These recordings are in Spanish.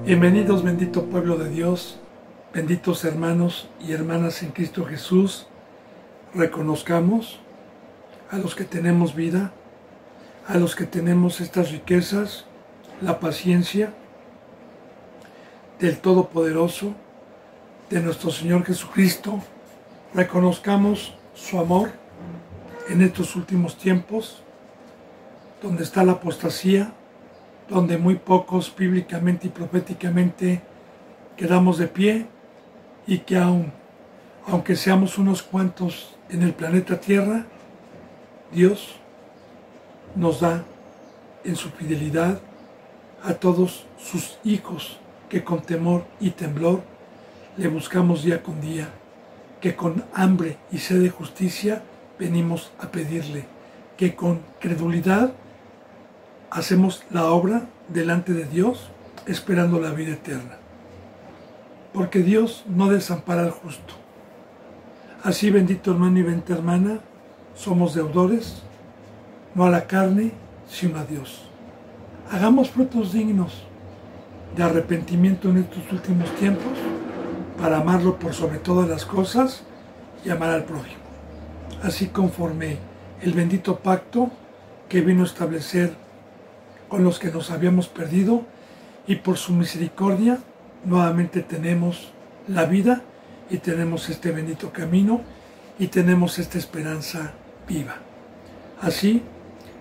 Bienvenidos, bendito pueblo de Dios, benditos hermanos y hermanas en Cristo Jesús. Reconozcamos a los que tenemos vida, a los que tenemos estas riquezas, la paciencia del Todopoderoso, de nuestro Señor Jesucristo. Reconozcamos su amor en estos últimos tiempos, donde está la apostasía, donde muy pocos bíblicamente y proféticamente quedamos de pie, y que aunque seamos unos cuantos en el planeta Tierra, Dios nos da en su fidelidad a todos sus hijos que con temor y temblor le buscamos día con día, que con hambre y sed de justicia venimos a pedirle, que con credulidad hacemos la obra delante de Dios, esperando la vida eterna. Porque Dios no desampara al justo. Así, bendito hermano y bendita hermana, somos deudores, no a la carne, sino a Dios. Hagamos frutos dignos de arrepentimiento en estos últimos tiempos, para amarlo por sobre todas las cosas y amar al prójimo. Así, conforme el bendito pacto que vino a establecer con los que nos habíamos perdido, y por su misericordia nuevamente tenemos la vida y tenemos este bendito camino y tenemos esta esperanza viva. Así,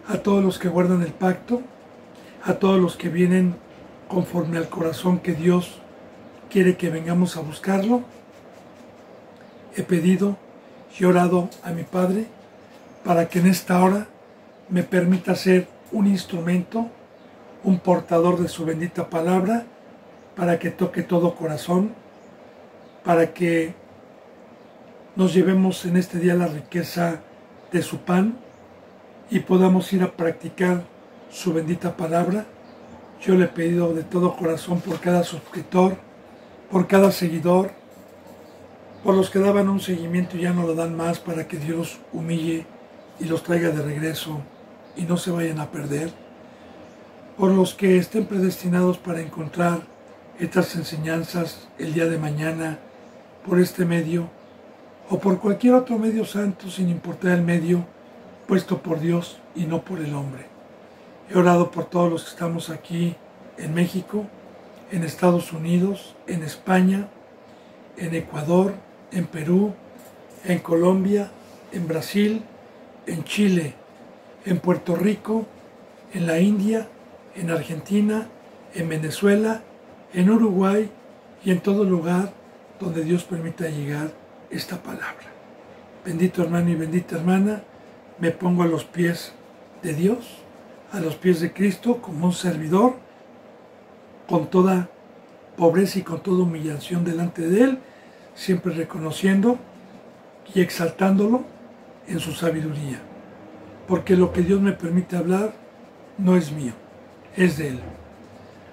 a todos los que guardan el pacto, a todos los que vienen conforme al corazón que Dios quiere que vengamos a buscarlo, he pedido y orado a mi Padre para que en esta hora me permita ser un instrumento, un portador de su bendita palabra, para que toque todo corazón, para que nos llevemos en este día la riqueza de su pan y podamos ir a practicar su bendita palabra. Yo le he pedido de todo corazón por cada suscriptor, por cada seguidor, por los que daban un seguimiento y ya no lo dan más, para que Dios humille y los traiga de regreso y no se vayan a perder, por los que estén predestinados para encontrar estas enseñanzas el día de mañana por este medio o por cualquier otro medio santo, sin importar el medio puesto por Dios y no por el hombre. He orado por todos los que estamos aquí en México, en Estados Unidos, en España, en Ecuador, en Perú, en Colombia, en Brasil, en Chile, en Puerto Rico, en la India, en Argentina, en Venezuela, en Uruguay y en todo lugar donde Dios permita llegar esta palabra. Bendito hermano y bendita hermana, me pongo a los pies de Dios, a los pies de Cristo, como un servidor, con toda pobreza y con toda humillación delante de Él, siempre reconociendo y exaltándolo en su sabiduría. Porque lo que Dios me permite hablar no es mío, es de Él.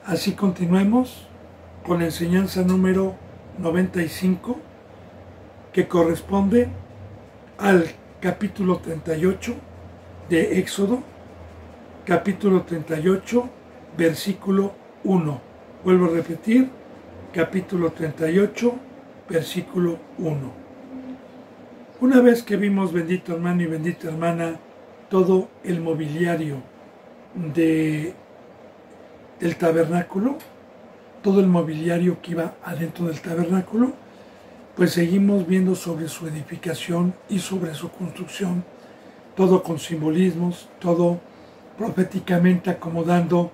Así continuemos con la enseñanza número 95, que corresponde al capítulo 38 de Éxodo, capítulo 38, versículo 1. Vuelvo a repetir, capítulo 38, versículo 1. Una vez que vimos, bendito hermano y bendita hermana, todo el mobiliario del tabernáculo, todo el mobiliario que iba adentro del tabernáculo, pues seguimos viendo sobre su edificación y sobre su construcción, todo con simbolismos, todo proféticamente acomodando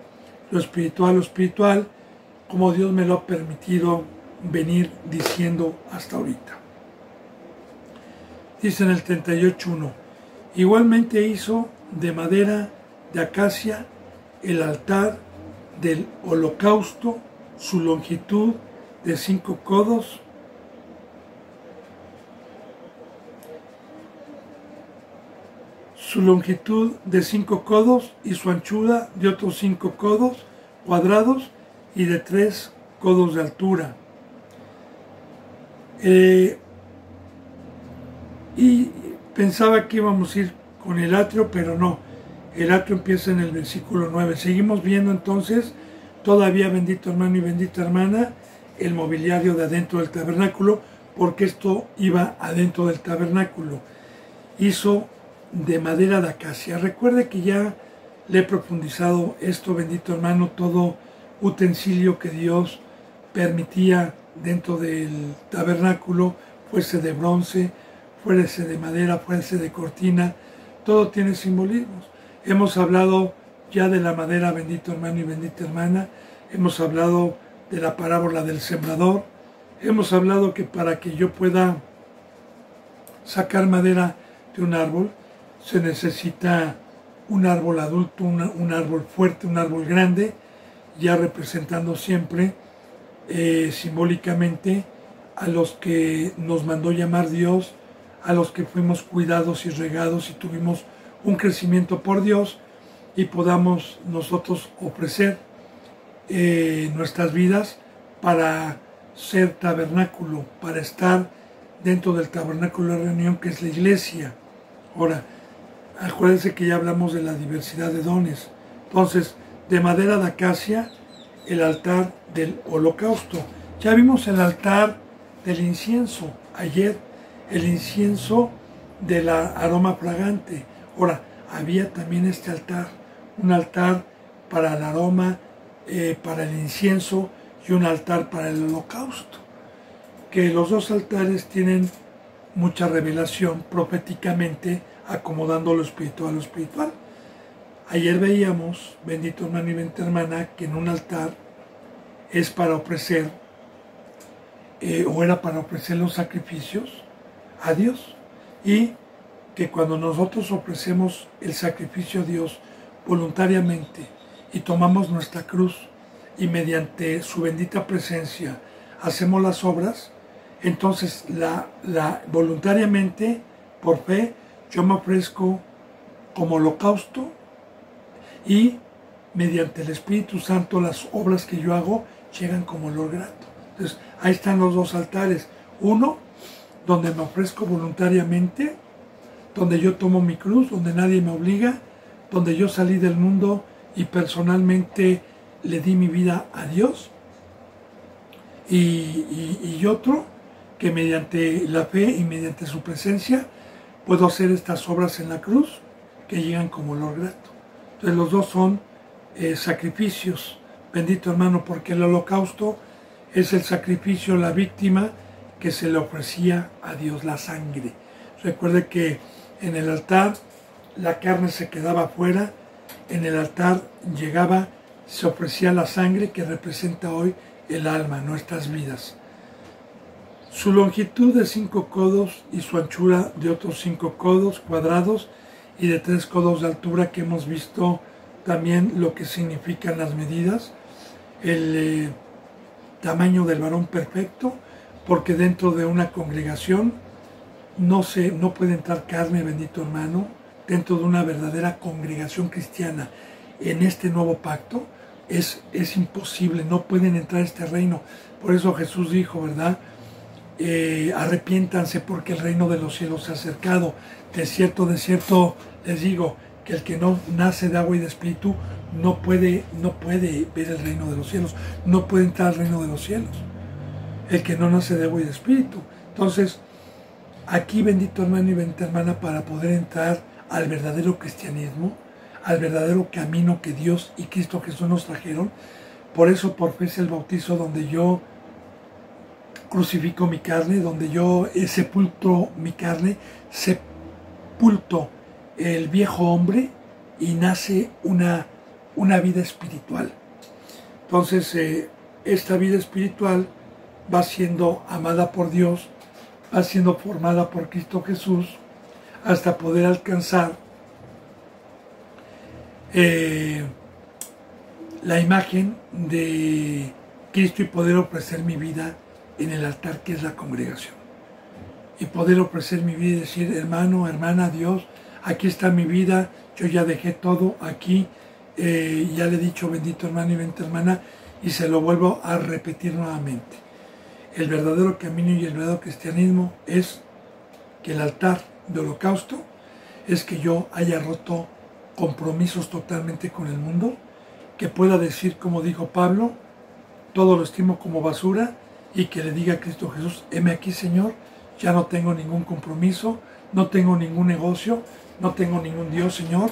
lo espiritual, como Dios me lo ha permitido venir diciendo hasta ahorita. Dice en el 38:1, igualmente hizo de madera de acacia el altar del holocausto, su longitud de 5 codos, y su anchura de otros 5 codos cuadrados y de 3 codos de altura. Y pensaba que íbamos a ir con el atrio, pero no. El atrio empieza en el versículo 9. Seguimos viendo entonces todavía, bendito hermano y bendita hermana, el mobiliario de adentro del tabernáculo, porque esto iba adentro del tabernáculo. Hizo de madera de acacia. Recuerde que ya le he profundizado esto, bendito hermano, todo utensilio que Dios permitía dentro del tabernáculo, fuese de bronce, fuese de madera, fuese de cortina, todo tiene simbolismos. Hemos hablado ya de la madera, bendito hermano y bendita hermana, hemos hablado de la parábola del sembrador, hemos hablado que para que yo pueda sacar madera de un árbol, se necesita un árbol adulto, un árbol fuerte, un árbol grande, ya representando siempre simbólicamente a los que nos mandó llamar Dios, a los que fuimos cuidados y regados y tuvimos un crecimiento por Dios y podamos nosotros ofrecer nuestras vidas para ser tabernáculo, para estar dentro del tabernáculo de reunión que es la iglesia. Ahora, acuérdense que ya hablamos de la diversidad de dones. Entonces, de madera de acacia, el altar del holocausto. Ya vimos el altar del incienso ayer, el incienso del aroma fragante. Ahora, había también este altar, un altar para el aroma, para el incienso y un altar para el holocausto. Que los dos altares tienen mucha revelación proféticamente, acomodando lo espiritual a lo espiritual. Ayer veíamos, bendito hermano y bendita hermana, que en un altar es para ofrecer, o era para ofrecer los sacrificios a Dios. Y que cuando nosotros ofrecemos el sacrificio a Dios voluntariamente y tomamos nuestra cruz y mediante su bendita presencia hacemos las obras, entonces voluntariamente, por fe, yo me ofrezco como holocausto y mediante el Espíritu Santo las obras que yo hago llegan como olor grato. Entonces ahí están los dos altares. Uno, donde me ofrezco voluntariamente, donde yo tomo mi cruz, donde nadie me obliga, donde yo salí del mundo y personalmente le di mi vida a Dios. Y otro, que mediante la fe y mediante su presencia puedo hacer estas obras en la cruz que llegan como olor grato. Entonces los dos son sacrificios, bendito hermano, porque el holocausto es el sacrificio, la víctima que se le ofrecía a Dios, la sangre. Recuerde que en el altar la carne se quedaba afuera, en el altar llegaba, se ofrecía la sangre que representa hoy el alma, nuestras vidas. Su longitud de 5 codos y su anchura de otros 5 codos cuadrados y de 3 codos de altura, que hemos visto también lo que significan las medidas. El tamaño del varón perfecto, porque dentro de una congregación no puede entrar carne, bendito hermano, dentro de una verdadera congregación cristiana. En este nuevo pacto es imposible, no pueden entrar a este reino. Por eso Jesús dijo, ¿verdad? Arrepiéntanse porque el reino de los cielos se ha acercado. De cierto les digo que el que no nace de agua y de espíritu no puede ver el reino de los cielos, no puede entrar al reino de los cielos. El que no nace de agua y de espíritu. Entonces, aquí, bendito hermano y bendita hermana, para poder entrar al verdadero cristianismo, al verdadero camino que Dios y Cristo Jesús nos trajeron, por eso por fe es el bautizo donde yo crucifico mi carne, donde yo sepulto mi carne, sepulto el viejo hombre y nace una vida espiritual. Entonces, esta vida espiritual va siendo amada por Dios, va siendo formada por Cristo Jesús, hasta poder alcanzar la imagen de Cristo y poder ofrecer mi vida en el altar que es la congregación. Y poder ofrecer mi vida y decir, hermano, hermana, Dios, aquí está mi vida, yo ya dejé todo aquí, ya le he dicho bendito hermano y bendita hermana, y se lo vuelvo a repetir nuevamente. El verdadero camino y el verdadero cristianismo es que el altar de holocausto es que yo haya roto compromisos totalmente con el mundo, que pueda decir, como dijo Pablo, todo lo estimo como basura, y que le diga a Cristo Jesús, heme aquí, Señor, ya no tengo ningún compromiso, no tengo ningún negocio, no tengo ningún Dios, Señor,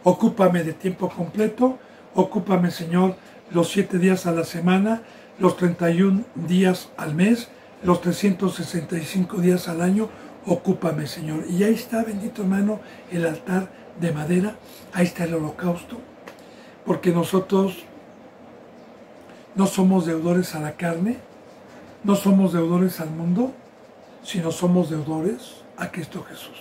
ocúpame de tiempo completo, ocúpame, Señor, los 7 días a la semana, los 31 días al mes, los 365 días al año, ocúpame, Señor. Y ahí está, bendito hermano, el altar de madera, ahí está el holocausto, porque nosotros no somos deudores a la carne, no somos deudores al mundo, sino somos deudores a Cristo Jesús.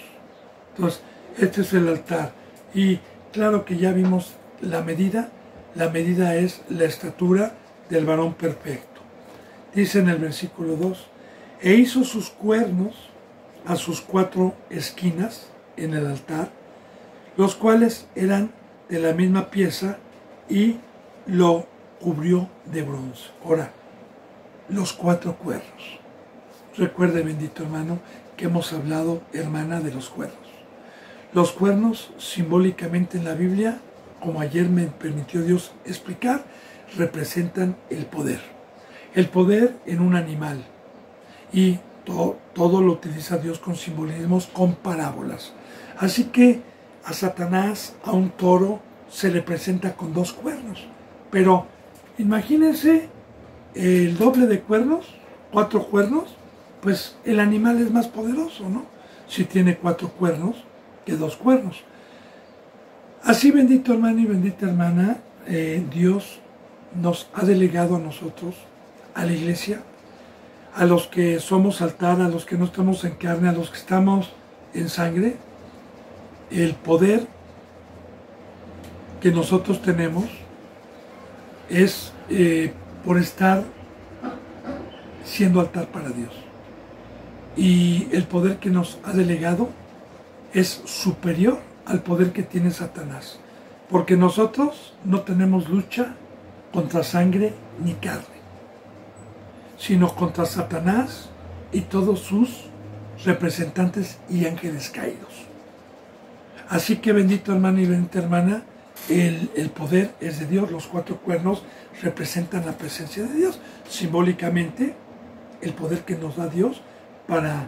Entonces, este es el altar. Y claro que ya vimos la medida es la estatura del varón perfecto. Dice en el versículo 2, e hizo sus cuernos a sus 4 esquinas en el altar, los cuales eran de la misma pieza, y lo cubrió de bronce. Ahora, los 4 cuernos. Recuerde, bendito hermano, que hemos hablado, hermana, de los cuernos. Los cuernos, simbólicamente en la Biblia, como ayer me permitió Dios explicar, representan el poder. El poder en un animal. Y todo lo utiliza Dios con simbolismos, con parábolas. Así que a Satanás, a un toro, se le presenta con 2 cuernos. Pero imagínense el doble de cuernos, 4 cuernos, pues el animal es más poderoso, ¿no? Si tiene 4 cuernos que 2 cuernos. Así, bendito hermano y bendita hermana, Dios nos ha delegado a nosotros, a la iglesia, a los que somos altar, a los que no estamos en carne, a los que estamos en sangre, el poder que nosotros tenemos es por estar siendo altar para Dios. Y el poder que nos ha delegado es superior al poder que tiene Satanás. Porque nosotros no tenemos lucha contra sangre ni carne, sino contra Satanás y todos sus representantes y ángeles caídos. Así que, bendito hermano y bendita hermana, el poder es de Dios. Los 4 cuernos representan la presencia de Dios. Simbólicamente, el poder que nos da Dios para,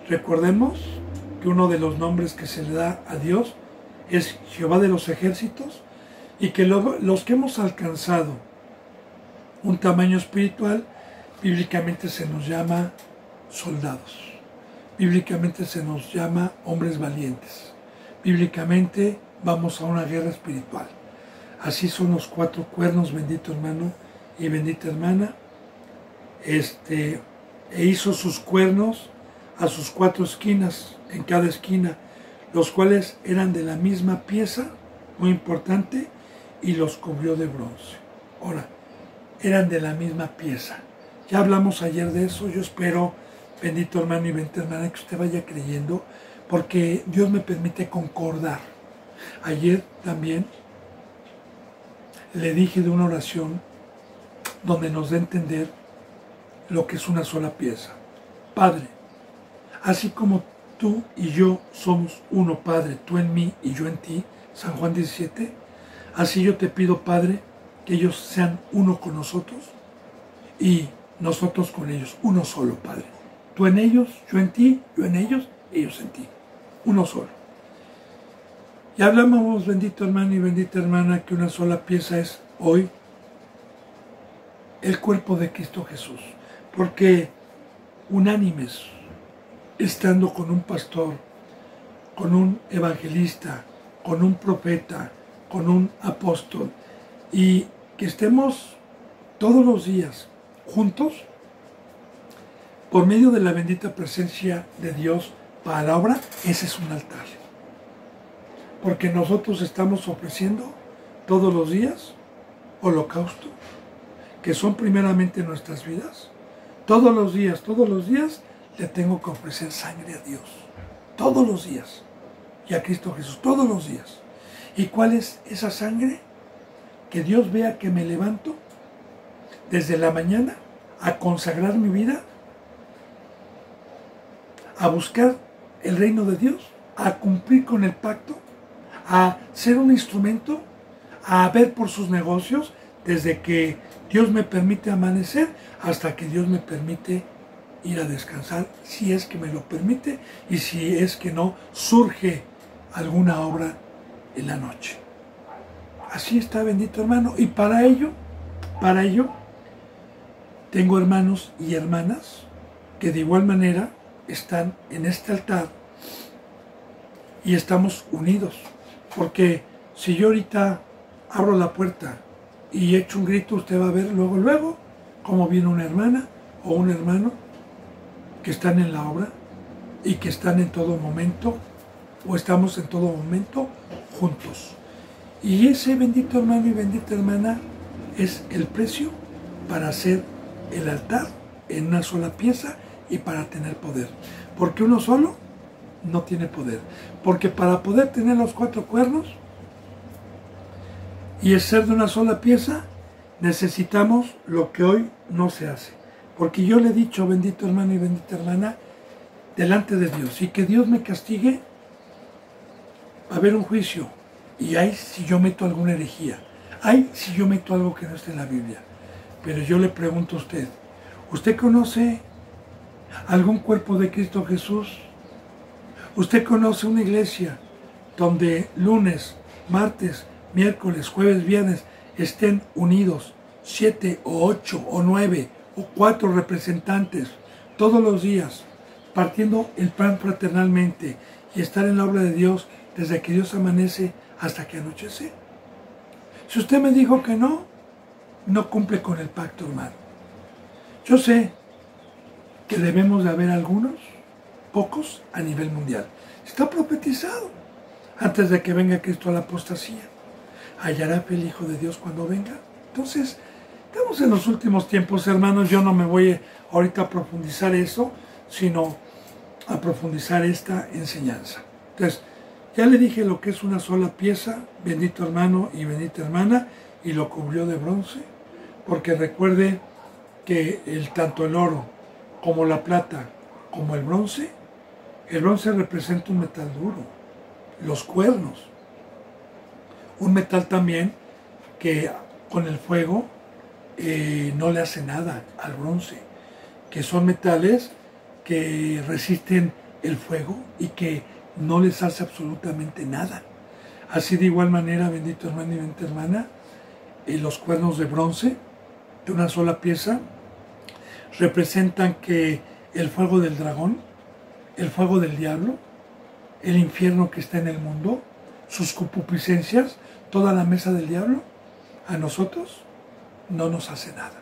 recordemos que uno de los nombres que se le da a Dios es Jehová de los ejércitos, y que los que hemos alcanzado un tamaño espiritual, bíblicamente se nos llama soldados, bíblicamente se nos llama hombres valientes, bíblicamente vamos a una guerra espiritual. Así son los 4 cuernos, bendito hermano y bendita hermana. E hizo sus cuernos a sus 4 esquinas, en cada esquina, los cuales eran de la misma pieza, muy importante, y los cubrió de bronce. Ahora, eran de la misma pieza. Ya hablamos ayer de eso. Yo espero, bendito hermano y bendita hermana, que usted vaya creyendo, porque Dios me permite concordar. Ayer también le dije de una oración donde nos da a entender lo que es una sola pieza. Padre, así como tú y yo somos uno, Padre, tú en mí y yo en ti, San Juan 17, así yo te pido, Padre, que ellos sean uno con nosotros y nosotros con ellos, uno solo, Padre. Tú en ellos, yo en ti, yo en ellos en ti, uno solo. Y hablamos, bendito hermano y bendita hermana, que una sola pieza es hoy el cuerpo de Cristo Jesús, porque unánimes, estando con un pastor, con un evangelista, con un profeta, con un apóstol, y que estemos todos los días juntos por medio de la bendita presencia de Dios para la obra. Ese es un altar, porque nosotros estamos ofreciendo todos los días holocausto, que son primeramente nuestras vidas. Todos los días le tengo que ofrecer sangre a Dios, todos los días, y a Cristo Jesús, todos los días. ¿Y cuál es esa sangre? Que Dios vea que me levanto desde la mañana a consagrar mi vida, a buscar el reino de Dios, a cumplir con el pacto, a ser un instrumento, a ver por sus negocios desde que Dios me permite amanecer hasta que Dios me permite ir a descansar, si es que me lo permite y si es que no surge alguna obra en la noche. Así está, bendito hermano. Y para ello, tengo hermanos y hermanas que de igual manera están en este altar y estamos unidos. Porque si yo ahorita abro la puerta y echo un grito, usted va a ver luego cómo viene una hermana o un hermano que están en la obra y que están en todo momento o estamos en todo momento juntos. Y ese bendito hermano y bendita hermana es el precio para hacer el altar en una sola pieza y para tener poder. Porque uno solo no tiene poder. Porque para poder tener los 4 cuernos y ser de una sola pieza, necesitamos lo que hoy no se hace. Porque yo le he dicho, bendito hermano y bendita hermana, delante de Dios, y que Dios me castigue, va a haber un juicio. Y hay si yo meto alguna herejía, hay si yo meto algo que no está en la Biblia. Pero yo le pregunto a usted, ¿usted conoce algún cuerpo de Cristo Jesús? ¿Usted conoce una iglesia donde lunes, martes, miércoles, jueves, viernes estén unidos 7 o 8 o 9 o 4 representantes todos los días partiendo el pan fraternalmente y estar en la obra de Dios desde que Dios amanece hasta que anochece? Si usted me dijo que no, no cumple con el pacto, hermano. Yo sé que debemos de haber algunos, pocos a nivel mundial. Está profetizado antes de que venga Cristo a la apostasía. ¿Hallará fe el Hijo de Dios cuando venga? Entonces, estamos en los últimos tiempos, hermanos. Yo no me voy ahorita a profundizar eso, sino a profundizar esta enseñanza. Entonces, ya le dije lo que es una sola pieza, bendito hermano y bendita hermana, y lo cubrió de bronce, porque recuerde que tanto el oro como la plata como el bronce representa un metal duro, los cuernos, un metal también que con el fuego no le hace nada al bronce, que son metales que resisten el fuego y que no les hace absolutamente nada. Así de igual manera, bendito hermano y bendita hermana, los cuernos de bronce de una sola pieza representan que el fuego del dragón, el fuego del diablo, el infierno que está en el mundo, sus concupiscencias, toda la mesa del diablo, a nosotros no nos hace nada.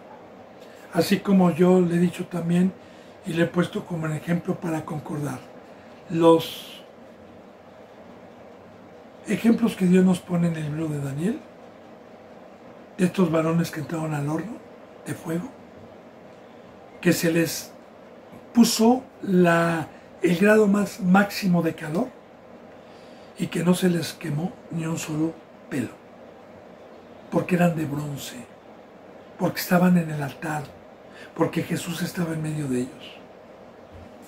Así como yo le he dicho también y le he puesto como un ejemplo para concordar, los ejemplos que Dios nos pone en el libro de Daniel, de estos varones que entraron al horno de fuego, que se les puso el grado más máximo de calor y que no se les quemó ni un solo pelo, porque eran de bronce, porque estaban en el altar, porque Jesús estaba en medio de ellos.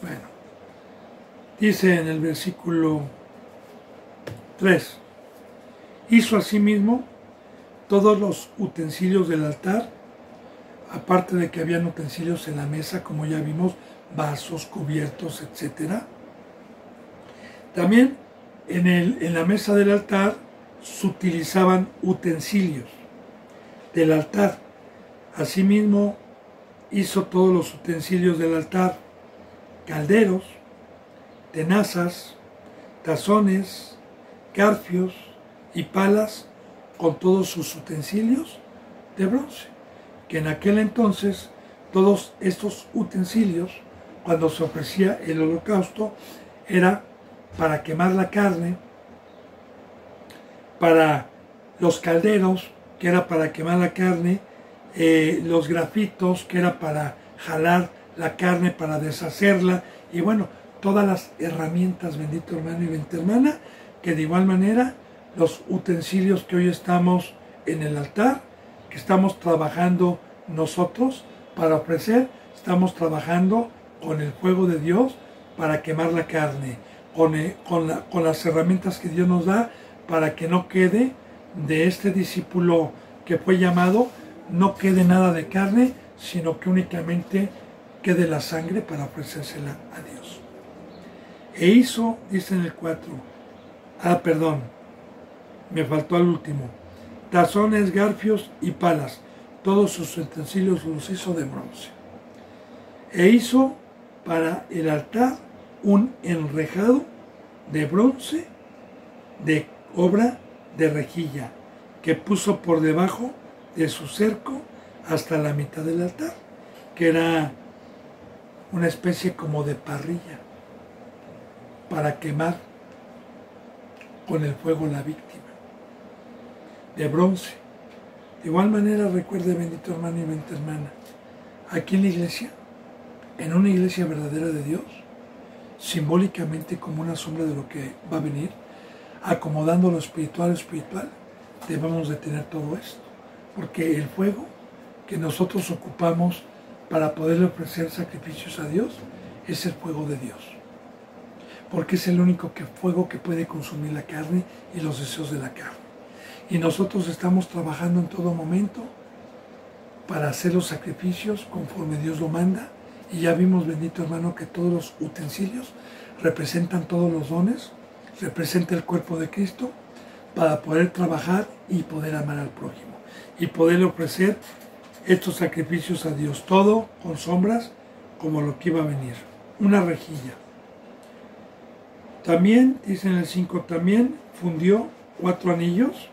Bueno, dice en el versículo 3, hizo asimismo todos los utensilios del altar, aparte de que habían utensilios en la mesa, como ya vimos, vasos, cubiertos, etc. También en la mesa del altar se utilizaban utensilios del altar. Asimismo, hizo todos los utensilios del altar, calderos, tenazas, tazones, garfios y palas, con todos sus utensilios de bronce, que en aquel entonces todos estos utensilios, cuando se ofrecía el holocausto, era para quemar la carne, para los calderos, que era para quemar la carne, los grafitos, que era para jalar la carne, para deshacerla, y bueno, todas las herramientas, bendito hermano y bendita hermana, que de igual manera los utensilios que hoy estamos en el altar, que estamos trabajando nosotros para ofrecer, estamos trabajando con el fuego de Dios para quemar la carne, con las herramientas que Dios nos da para que no quede de este discípulo que fue llamado no quede nada de carne, sino que únicamente quede la sangre para ofrecérsela a Dios. E hizo, dice en el 4, me faltó al último, tazones, garfios y palas, todos sus utensilios los hizo de bronce. E hizo para el altar un enrejado de bronce de obra de rejilla, que puso por debajo de su cerco hasta la mitad del altar, que era una especie como de parrilla para quemar con el fuego la víctima, de bronce. De igual manera, recuerde, bendito hermano y bendita hermana, aquí en la iglesia, en una iglesia verdadera de Dios, simbólicamente como una sombra de lo que va a venir, acomodando lo espiritual, debemos de tener todo esto, porque el fuego que nosotros ocupamos para poderle ofrecer sacrificios a Dios es el fuego de Dios, porque es el único fuego que puede consumir la carne y los deseos de la carne. Y nosotros estamos trabajando en todo momento para hacer los sacrificios conforme Dios lo manda. Y ya vimos, bendito hermano, que todos los utensilios representan todos los dones, representa el cuerpo de Cristo para poder trabajar y poder amar al prójimo y poderle ofrecer estos sacrificios a Dios, todo con sombras como lo que iba a venir. Una rejilla. También, dice en el 5, también fundió 4 anillos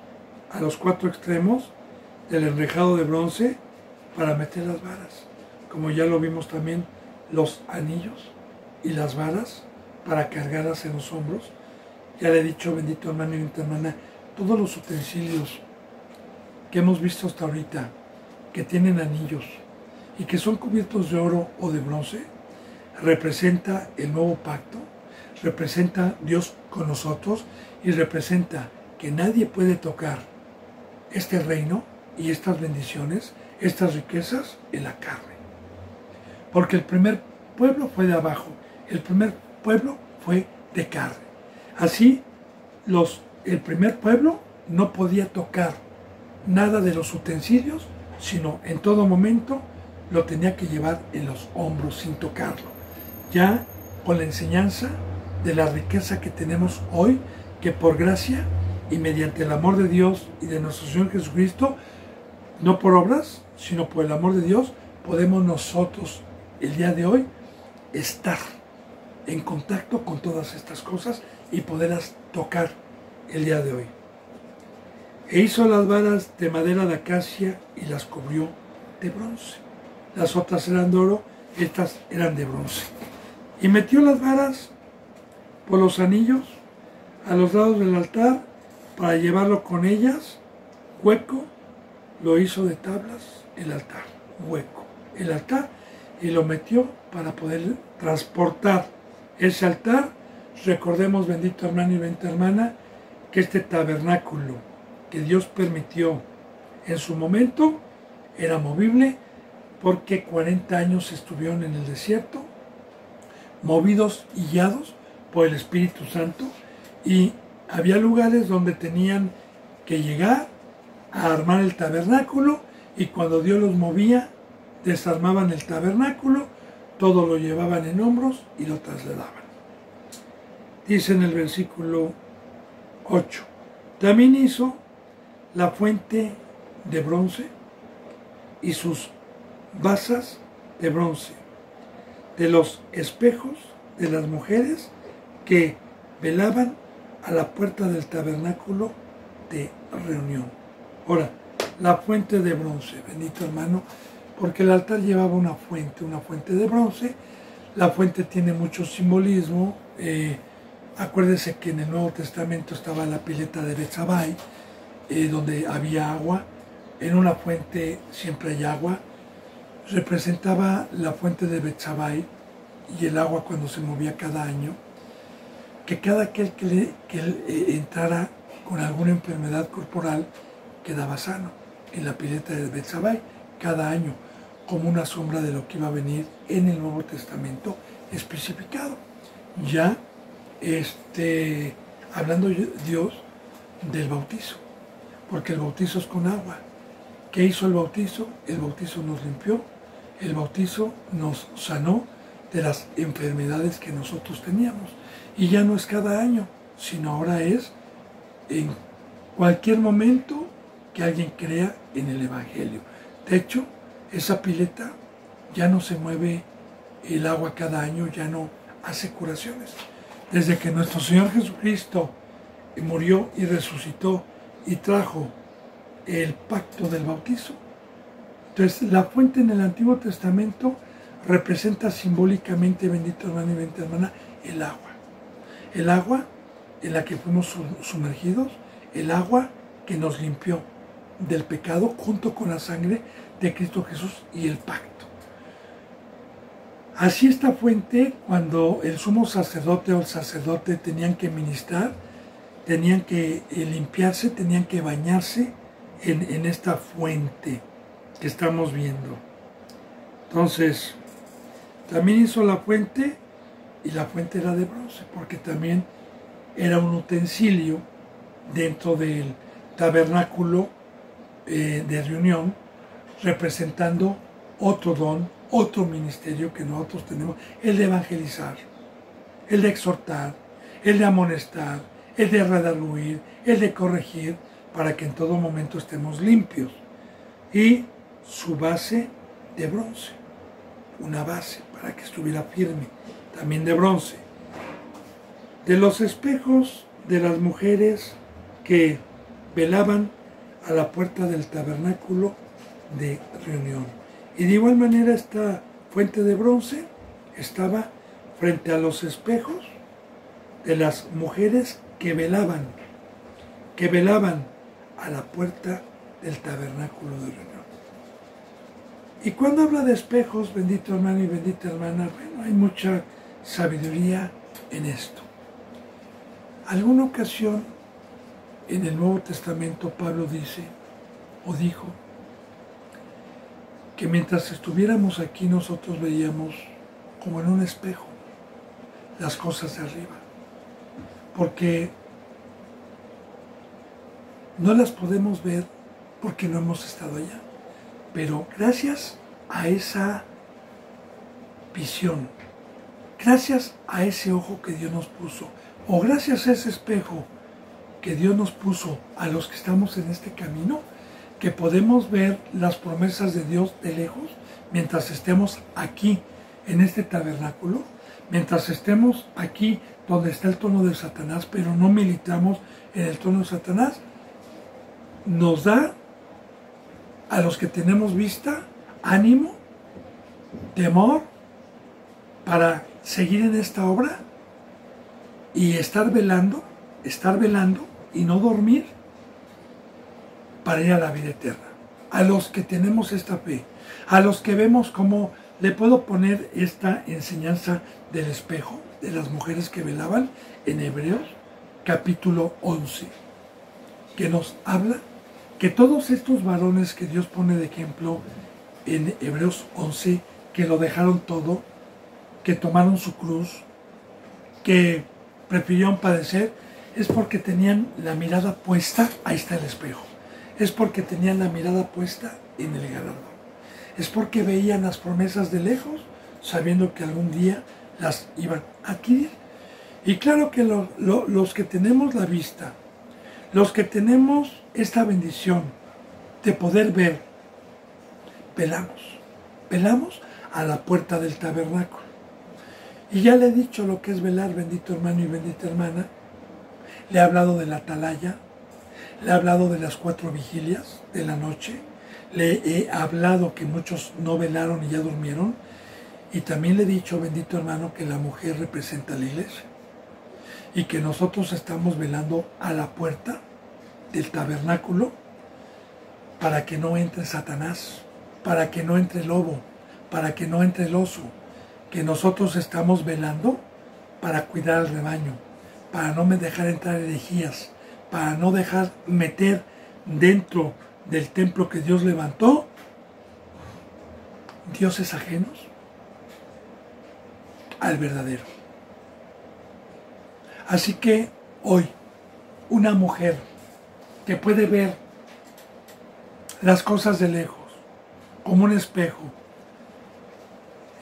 a los 4 extremos del enrejado de bronce para meter las varas. Como ya lo vimos también, los anillos y las varas para cargarlas en los hombros. Ya le he dicho, bendito hermano y bendita hermana, todos los utensilios que hemos visto hasta ahorita, que tienen anillos y que son cubiertos de oro o de bronce, representa el nuevo pacto, representa Dios con nosotros y representa que nadie puede tocar este reino y estas bendiciones, estas riquezas en la carne. Porque el primer pueblo fue de abajo, el primer pueblo fue de carne. Así, el primer pueblo no podía tocar nada de los utensilios, sino en todo momento lo tenía que llevar en los hombros sin tocarlo. Ya con la enseñanza de la riqueza que tenemos hoy, que por gracia y mediante el amor de Dios y de nuestro Señor Jesucristo, no por obras, sino por el amor de Dios, podemos nosotros el día de hoy estar en contacto con todas estas cosas y poderlas tocar el día de hoy. E hizo las varas de madera de acacia y las cubrió de bronce. Las otras eran de oro, estas eran de bronce. Y metió las varas por los anillos a los lados del altar para llevarlo con ellas. Hueco lo hizo de tablas el altar, hueco el altar, y lo metió para poder transportar ese altar. Recordemos, bendito hermano y bendita hermana, que este tabernáculo que Dios permitió en su momento era movible, porque 40 años estuvieron en el desierto, movidos y guiados por el Espíritu Santo, y había lugares donde tenían que llegar a armar el tabernáculo, y cuando Dios los movía, desarmaban el tabernáculo, todo lo llevaban en hombros y lo trasladaban. Dice en el versículo 8, también hizo la fuente de bronce y sus basas de bronce, de los espejos de las mujeres que velaban a la puerta del tabernáculo de reunión. Ahora, la fuente de bronce, bendito hermano, porque el altar llevaba una fuente de bronce. La fuente tiene mucho simbolismo. Acuérdese que en el Nuevo Testamento estaba la pileta de Betsabai, donde había agua. En una fuente siempre hay agua. Representaba la fuente de Betsabai y el agua cuando se movía cada año, que cada aquel que entrara con alguna enfermedad corporal quedaba sano en la pileta de Betsabai cada año, como una sombra de lo que iba a venir en el Nuevo Testamento especificado. Ya hablando Dios del bautizo, porque el bautizo es con agua. ¿Qué hizo el bautizo? El bautizo nos limpió, el bautizo nos sanó de las enfermedades que nosotros teníamos. Y ya no es cada año, sino ahora es en cualquier momento que alguien crea en el Evangelio. De hecho, esa pileta ya no se mueve el agua cada año, ya no hace curaciones. Desde que nuestro Señor Jesucristo murió y resucitó y trajo el pacto del bautizo. Entonces, la fuente en el Antiguo Testamento representa simbólicamente, bendito hermano y bendita hermana, el agua. El agua en la que fuimos sumergidos, el agua que nos limpió del pecado junto con la sangre de Cristo Jesús y el pacto. Así esta fuente, cuando el sumo sacerdote o el sacerdote tenían que ministrar, tenían que limpiarse, tenían que bañarse en esta fuente que estamos viendo. Entonces, también hizo la fuente, y la fuente era de bronce, porque también era un utensilio dentro del tabernáculo de reunión, representando otro don, otro ministerio que nosotros tenemos, el de evangelizar, el de exhortar, el de amonestar, el de redarguir, el de corregir, para que en todo momento estemos limpios. Y su base de bronce, una base para que estuviera firme, también de bronce. De los espejos de las mujeres que velaban a la puerta del tabernáculo de reunión. Y de igual manera esta fuente de bronce estaba frente a los espejos de las mujeres que velaban a la puerta del tabernáculo de reunión. Y cuando habla de espejos, bendito hermano y bendita hermana, bueno, hay mucha sabiduría en esto. Alguna ocasión en el Nuevo Testamento Pablo dice o dijo que mientras estuviéramos aquí nosotros veíamos como en un espejo las cosas de arriba, porque no las podemos ver porque no hemos estado allá, pero gracias a esa visión, gracias a ese ojo que Dios nos puso, o gracias a ese espejo que Dios nos puso a los que estamos en este camino, que podemos ver las promesas de Dios de lejos mientras estemos aquí en este tabernáculo, mientras estemos aquí donde está el trono de Satanás, pero no militamos en el trono de Satanás, nos da a los que tenemos vista, ánimo, temor, para seguir en esta obra y estar velando y no dormir para ir a la vida eterna. A los que tenemos esta fe, a los que vemos cómo le puedo poner esta enseñanza del espejo de las mujeres que velaban en Hebreos capítulo 11, que nos habla que todos estos varones que Dios pone de ejemplo en Hebreos 11, que lo dejaron todo, que tomaron su cruz, que prefirieron padecer, es porque tenían la mirada puesta, ahí está el espejo, es porque tenían la mirada puesta en el galardón, es porque veían las promesas de lejos, sabiendo que algún día las iban a adquirir. Y claro que los que tenemos la vista, los que tenemos esta bendición de poder ver, velamos a la puerta del tabernáculo. Y ya le he dicho lo que es velar, bendito hermano y bendita hermana. Le he hablado de la atalaya, le he hablado de las 4 vigilias de la noche, le he hablado que muchos no velaron y ya durmieron, y también le he dicho, bendito hermano, que la mujer representa a la iglesia, y que nosotros estamos velando a la puerta del tabernáculo para que no entre Satanás, para que no entre el lobo, para que no entre el oso, que nosotros estamos velando para cuidar al rebaño, para no dejar entrar herejías, para no dejar meter dentro del templo que Dios levantó dioses ajenos al verdadero. Así que hoy, una mujer que puede ver las cosas de lejos, como un espejo.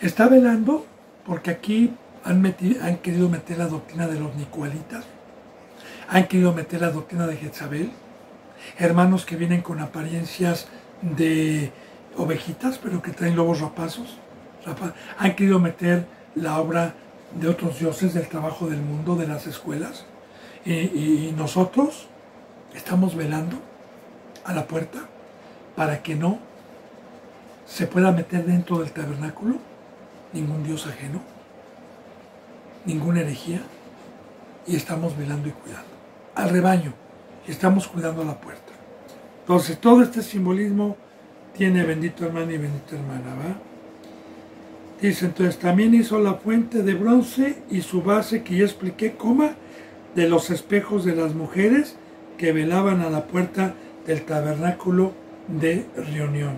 Está velando porque aquí han querido meter la doctrina de los nicolaitas, han querido meter la doctrina de Jezabel, hermanos que vienen con apariencias de ovejitas, pero que traen lobos rapazos. Han querido meter la obra de otros dioses del trabajo del mundo, de las escuelas. Y nosotros estamos velando a la puerta para que no se pueda meter dentro del tabernáculo ningún dios ajeno, ninguna herejía, y estamos velando y cuidando al rebaño, y estamos cuidando la puerta. Entonces, todo este simbolismo tiene bendito hermano y bendita hermana, ¿va? Dice, entonces, también hizo la fuente de bronce y su base, que ya expliqué, de los espejos de las mujeres que velaban a la puerta del tabernáculo de reunión.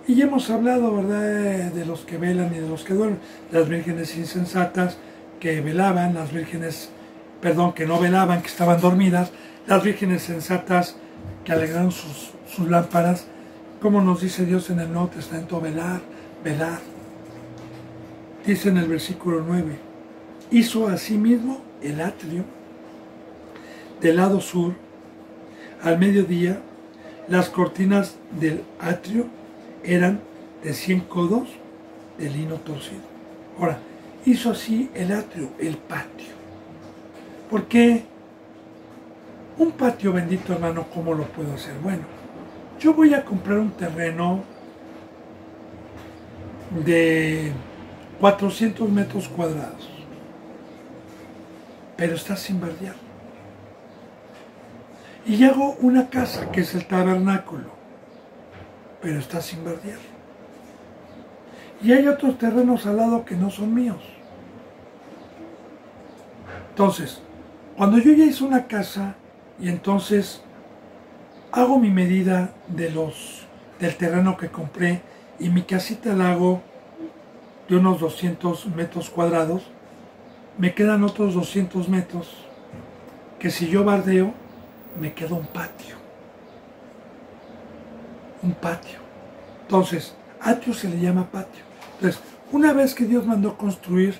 Y ya hemos hablado, ¿verdad?, de los que velan y de los que duermen, las vírgenes insensatas que velaban, las vírgenes, que no velaban, que estaban dormidas, las vírgenes sensatas que alegraron sus lámparas, como nos dice Dios en el Nuevo Testamento, velar. Dice en el versículo 9, hizo asimismo el atrio del lado sur, al mediodía, las cortinas del atrio eran de 100 codos de lino torcido. Ahora, hizo así el atrio, el patio. ¿Por qué? Un patio, bendito hermano, ¿cómo lo puedo hacer? Bueno, yo voy a comprar un terreno de 400 metros cuadrados, pero está sin bardear. Y hago una casa, que es el tabernáculo, pero está sin bardear. Y hay otros terrenos al lado que no son míos. Entonces, cuando yo ya hice una casa y entonces hago mi medida del terreno que compré y mi casita la hago de unos 200 metros cuadrados, me quedan otros 200 metros que si yo bardeo me queda un patio. Un patio. Entonces, atrio se le llama patio. Entonces, una vez que Dios mandó construir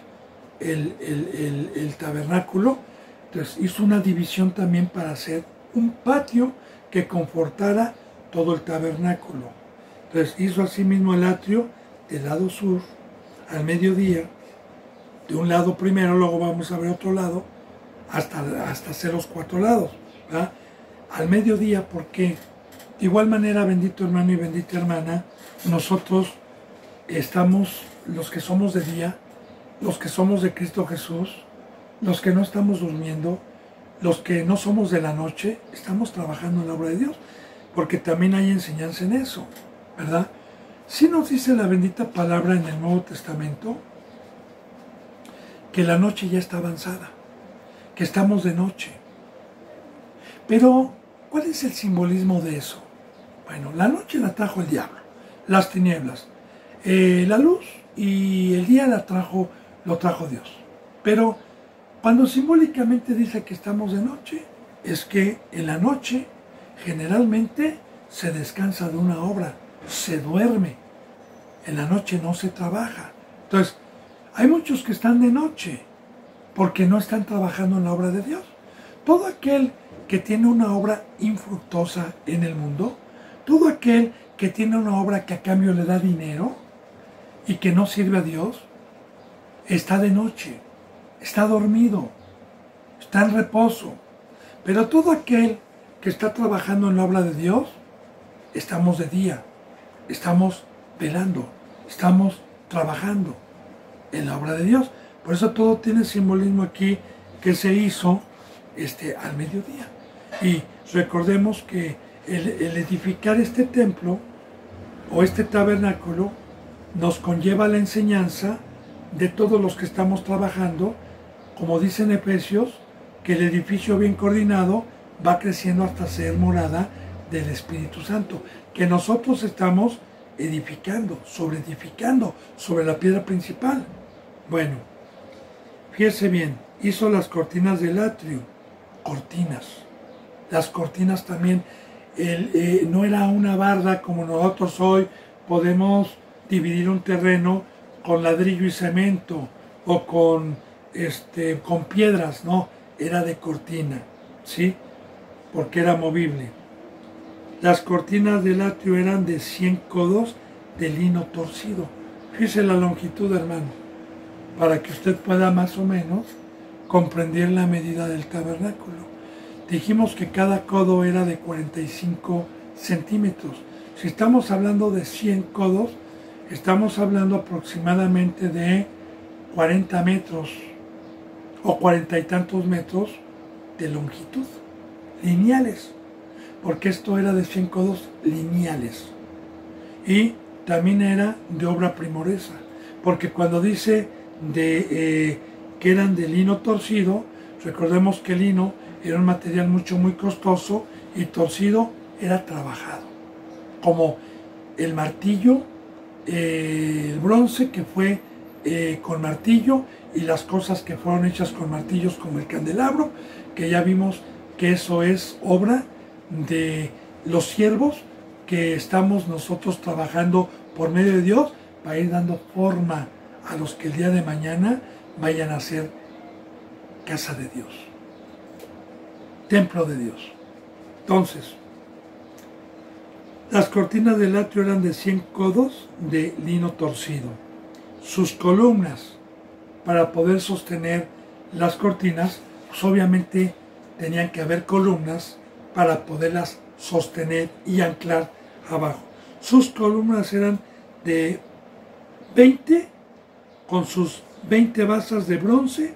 el tabernáculo, entonces hizo una división también para hacer un patio que confortara todo el tabernáculo. Entonces hizo asimismo el atrio del lado sur, al mediodía, de un lado primero, luego vamos a ver otro lado, hasta hacer los 4 lados, ¿verdad? Al mediodía, porque de igual manera, bendito hermano y bendita hermana, nosotros estamos, los que somos de día, los que somos de Cristo Jesús, los que no estamos durmiendo, los que no somos de la noche, estamos trabajando en la obra de Dios, porque también hay enseñanza en eso, ¿verdad? Sí nos dice la bendita palabra en el Nuevo Testamento que la noche ya está avanzada, que estamos de noche. Pero, ¿cuál es el simbolismo de eso? Bueno, la noche la trajo el diablo, las tinieblas, la luz y el día lo trajo Dios. Pero cuando simbólicamente dice que estamos de noche, es que en la noche generalmente se descansa de una obra, se duerme, en la noche no se trabaja. Entonces, hay muchos que están de noche porque no están trabajando en la obra de Dios. Todo aquel que tiene una obra infructuosa en el mundo, todo aquel que tiene una obra que a cambio le da dinero y que no sirve a Dios, está de noche, está dormido, está en reposo. Pero todo aquel que está trabajando en la obra de Dios, estamos de día, estamos velando, estamos trabajando en la obra de Dios. Por eso todo tiene simbolismo aquí que se hizo al mediodía. Y recordemos que el edificar este templo o este tabernáculo nos conlleva la enseñanza de todos los que estamos trabajando, como dice en Efesios, que el edificio bien coordinado va creciendo hasta ser morada del Espíritu Santo, que nosotros estamos edificando sobre la piedra principal. Bueno, fíjese bien, hizo las cortinas del atrio, cortinas. Las cortinas también no era una barda como nosotros hoy podemos dividir un terreno con ladrillo y cemento o con piedras, no, era de cortina, ¿sí? Porque era movible. Las cortinas del atrio eran de 100 codos de lino torcido. Fíjese la longitud, hermano, para que usted pueda más o menos comprender la medida del tabernáculo. Dijimos que cada codo era de 45 centímetros. Si estamos hablando de 100 codos, estamos hablando aproximadamente de 40 metros o 40 y tantos metros de longitud, lineales, porque esto era de 100 codos lineales. Y también era de obra primoresa, porque cuando dice que eran de lino torcido, recordemos que el lino era un material muy costoso y torcido era trabajado, como el martillo, el bronce que fue con martillo y las cosas que fueron hechas con martillos como el candelabro, que ya vimos que eso es obra de los siervos que estamos nosotros trabajando por medio de Dios para ir dando forma a los que el día de mañana vayan a ser casa de Dios, templo de Dios. Entonces, las cortinas del atrio eran de 100 codos de lino torcido. Sus columnas, para poder sostener las cortinas, pues obviamente tenían que haber columnas para poderlas sostener y anclar abajo. Sus columnas eran de 20, con sus 20 basas de bronce,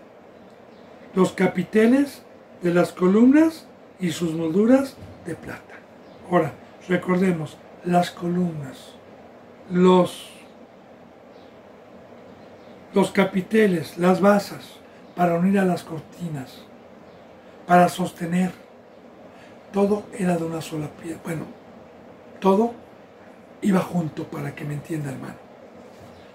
los capiteles de las columnas y sus molduras de plata. Ahora, recordemos, las columnas, los capiteles, las basas, para unir a las cortinas, para sostener, todo era de una sola piedra. Bueno, todo iba junto, para que me entienda, hermano.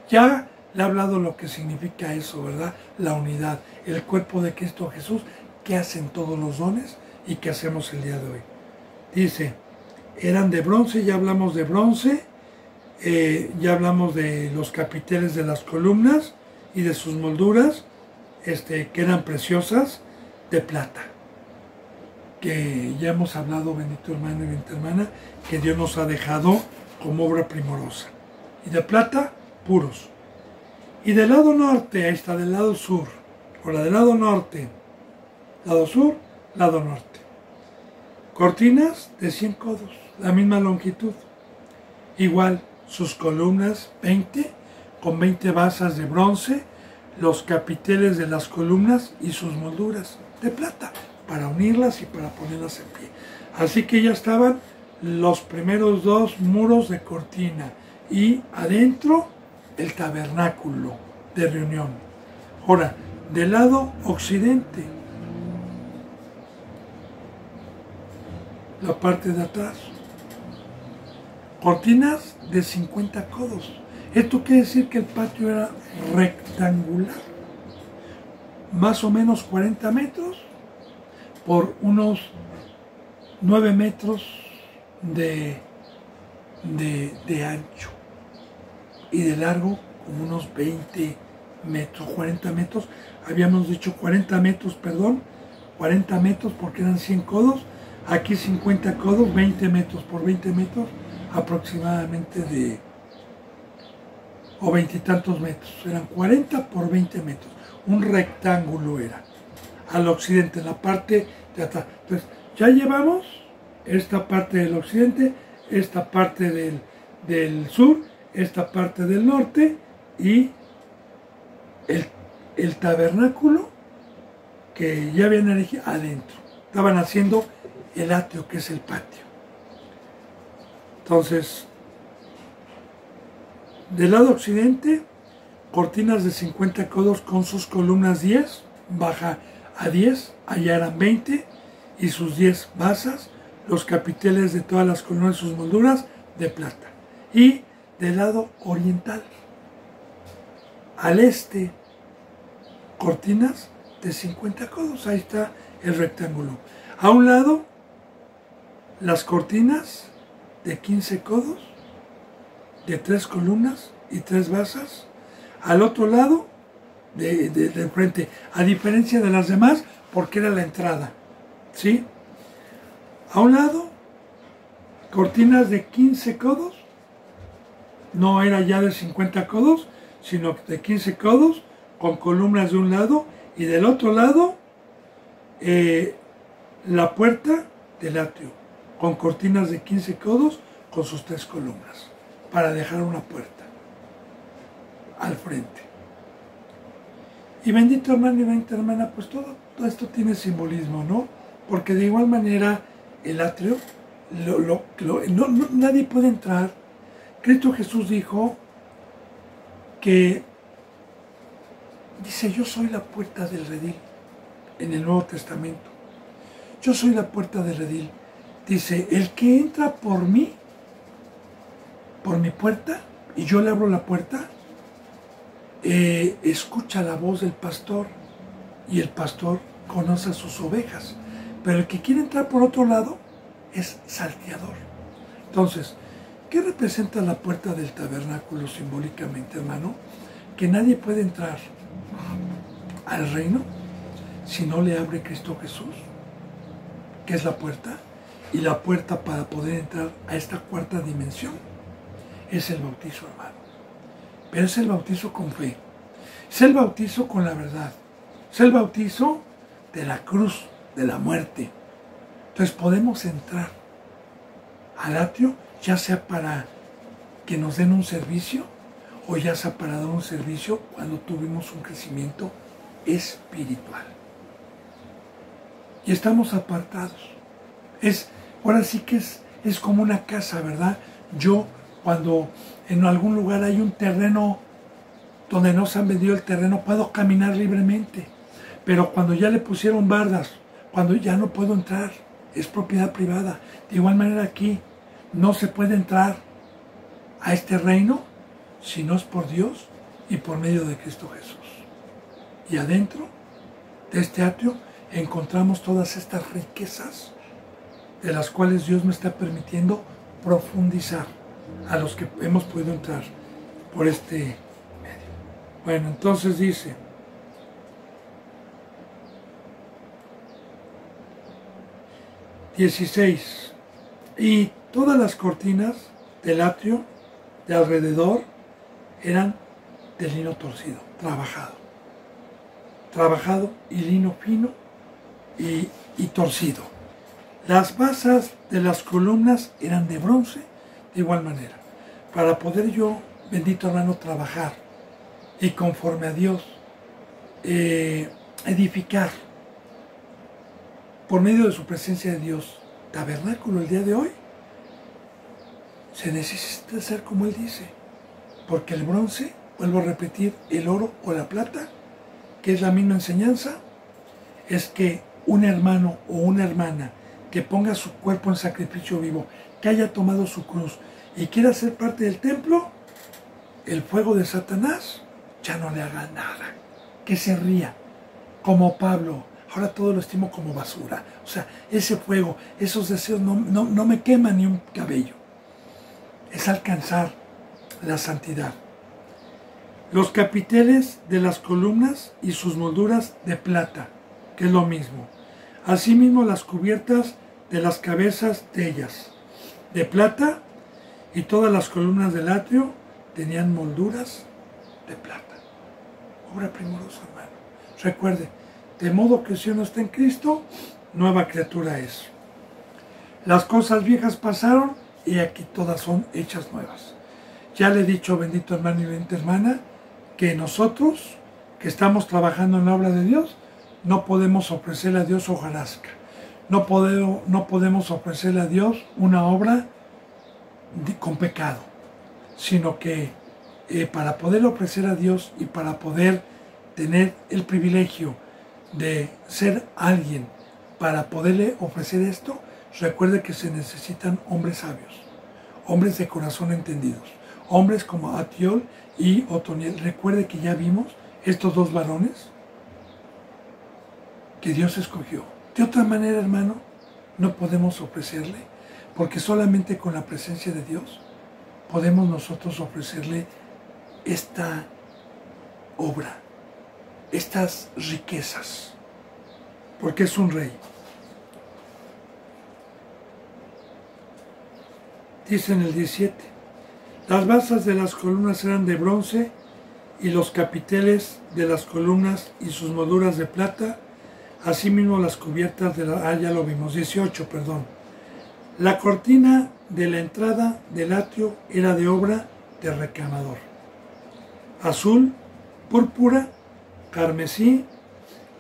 Ya le he hablado lo que significa eso, ¿verdad? La unidad, el cuerpo de Cristo Jesús, que hacen todos los dones y que hacemos el día de hoy. Dice, eran de bronce, ya hablamos de bronce, ya hablamos de los capiteles de las columnas y de sus molduras, que eran preciosas, de plata. Que ya hemos hablado, bendito hermano y bendita hermana, que Dios nos ha dejado como obra primorosa. Y de plata, puros. Y del lado norte, ahí está, del lado sur, ahora del lado norte, lado sur, lado norte. Cortinas de 100 codos, la misma longitud. Igual, sus columnas 20, con 20 basas de bronce, los capiteles de las columnas y sus molduras de plata, para unirlas y para ponerlas en pie. Así que ya estaban los primeros dos muros de cortina y adentro el tabernáculo de reunión. Ahora, del lado occidente, la parte de atrás, cortinas de 50 codos. Esto quiere decir que el patio era rectangular, más o menos 40 metros por unos 9 metros de ancho y de largo como unos 20 metros, 40 metros, habíamos dicho 40 metros, perdón, 40 metros porque eran 100 codos, aquí 50 codos, 20 metros por 20 metros, aproximadamente o 20 y tantos metros, eran 40 por 20 metros, un rectángulo era, al occidente, en la parte de atrás. Entonces, ya llevamos esta parte del occidente, esta parte del sur, esta parte del norte y el tabernáculo que ya habían elegido adentro. Estaban haciendo el atrio, que es el patio. Entonces, del lado occidente, cortinas de 50 codos con sus columnas 10, baja a 10, allá eran 20, y sus 10 basas, los capiteles de todas las columnas y sus molduras de plata. Y del lado oriental, al este, cortinas de 50 codos, ahí está el rectángulo. A un lado, las cortinas de 15 codos, de 3 columnas y 3 basas, al otro lado de frente, a diferencia de las demás, porque era la entrada, ¿sí? A un lado, cortinas de 15 codos, no era ya de 50 codos, sino de 15 codos, con columnas de un lado, y del otro lado, la puerta del atrio, con cortinas de 15 codos, con sus 3 columnas, para dejar una puerta al frente. Y bendito hermano y bendita hermana, pues todo esto tiene simbolismo, ¿no? Porque de igual manera el atrio, nadie puede entrar. Cristo Jesús dijo que, dice, yo soy la puerta del redil, en el Nuevo Testamento. Yo soy la puerta del redil. Dice, el que entra por mí, por mi puerta, y yo le abro la puerta, escucha la voz del pastor, y el pastor conoce a sus ovejas. Pero el que quiere entrar por otro lado es salteador. Entonces, ¿qué representa la puerta del tabernáculo simbólicamente, hermano? Que nadie puede entrar al reino si no le abre Cristo Jesús, que es la puerta. Y la puerta para poder entrar a esta cuarta dimensión es el bautizo, hermano. Pero es el bautizo con fe, es el bautizo con la verdad, es el bautizo de la cruz, de la muerte. Entonces podemos entrar al atrio, ya sea para que nos den un servicio, o ya sea para dar un servicio cuando tuvimos un crecimiento espiritual. Y estamos apartados. Ahora sí que es como una casa, ¿verdad? Yo, cuando en algún lugar hay un terreno donde no se han vendido el terreno, puedo caminar libremente. Pero cuando ya le pusieron bardas, cuando ya no puedo entrar, es propiedad privada. De igual manera aquí, no se puede entrar a este reino si no es por Dios y por medio de Cristo Jesús. Y adentro de este atrio encontramos todas estas riquezas de las cuales Dios me está permitiendo profundizar a los que hemos podido entrar por este medio. Bueno, entonces dice, (16) y todas las cortinas del atrio de alrededor eran de lino torcido, trabajado y lino fino y torcido. Las basas de las columnas eran de bronce, de igual manera, para poder yo, bendito hermano, trabajar y conforme a Dios edificar por medio de su presencia de Dios tabernáculo el día de hoy. Se necesita ser como Él dice, porque el bronce, vuelvo a repetir, el oro o la plata, que es la misma enseñanza, es que un hermano o una hermana que ponga su cuerpo en sacrificio vivo, que haya tomado su cruz y quiera ser parte del templo, el fuego de Satanás ya no le haga nada, que se ría, como Pablo. Ahora todo lo estimo como basura. O sea, ese fuego, esos deseos no me queman ni un cabello. Es alcanzar la santidad. Los capiteles de las columnas y sus molduras de plata, que es lo mismo. Asimismo las cubiertas de las cabezas de ellas, de plata, y todas las columnas del atrio tenían molduras de plata. Obra primorosa, hermano. Recuerde, de modo que si uno está en Cristo, nueva criatura es. Las cosas viejas pasaron y aquí todas son hechas nuevas. Ya le he dicho, bendito hermano y bendita hermana, que nosotros, que estamos trabajando en la obra de Dios, no podemos ofrecerle a Dios hojarasca. No podemos ofrecerle a Dios una obra con pecado, sino que para poder ofrecer a Dios y para poder tener el privilegio de ser alguien, para poderle ofrecer esto, recuerde que se necesitan hombres sabios, hombres de corazón entendidos, hombres como Atiol y Otoniel. Recuerde que ya vimos estos dos varones que Dios escogió. De otra manera, hermano, no podemos ofrecerle. porque solamente con la presencia de Dios podemos nosotros ofrecerle esta obra, estas riquezas, porque es un rey. Dice en el 17, las basas de las columnas eran de bronce y los capiteles de las columnas y sus molduras de plata, asimismo las cubiertas de la... ya lo vimos, 18, perdón. La cortina de la entrada del atrio era de obra de recamador, azul, púrpura, carmesí,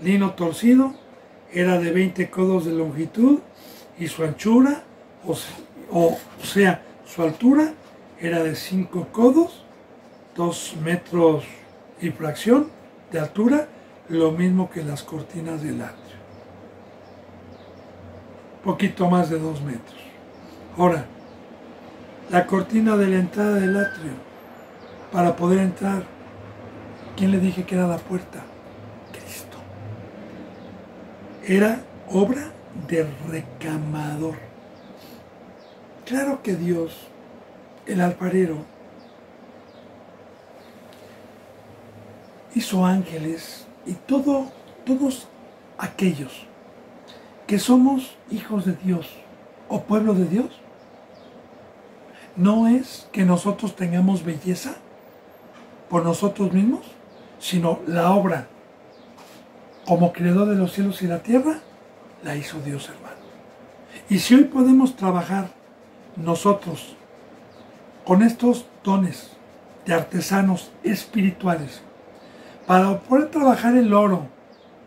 lino torcido, era de 20 codos de longitud y su anchura, o sea, su altura era de 5 codos, 2 metros y fracción de altura, lo mismo que las cortinas del atrio. Poquito más de 2 metros. Ahora, la cortina de la entrada del atrio, para poder entrar, ¿quién le dije que era la puerta? Cristo. Era obra de recamador. Claro que Dios, el alfarero, hizo ángeles y todos aquellos que somos hijos de Dios o pueblo de Dios. No es que nosotros tengamos belleza por nosotros mismos, sino la obra como creador de los cielos y la tierra la hizo Dios, hermano. Y si hoy podemos trabajar nosotros con estos dones de artesanos espirituales para poder trabajar el oro,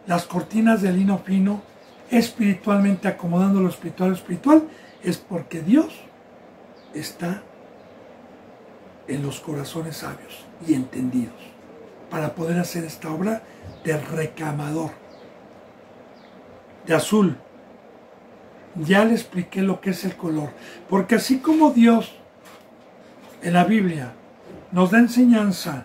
las cortinas de lino fino, espiritualmente acomodando lo espiritual, es porque Dios está en los corazones sabios y entendidos para poder hacer esta obra de recamador, de azul. Ya le expliqué lo que es el color, porque así como Dios en la Biblia nos da enseñanza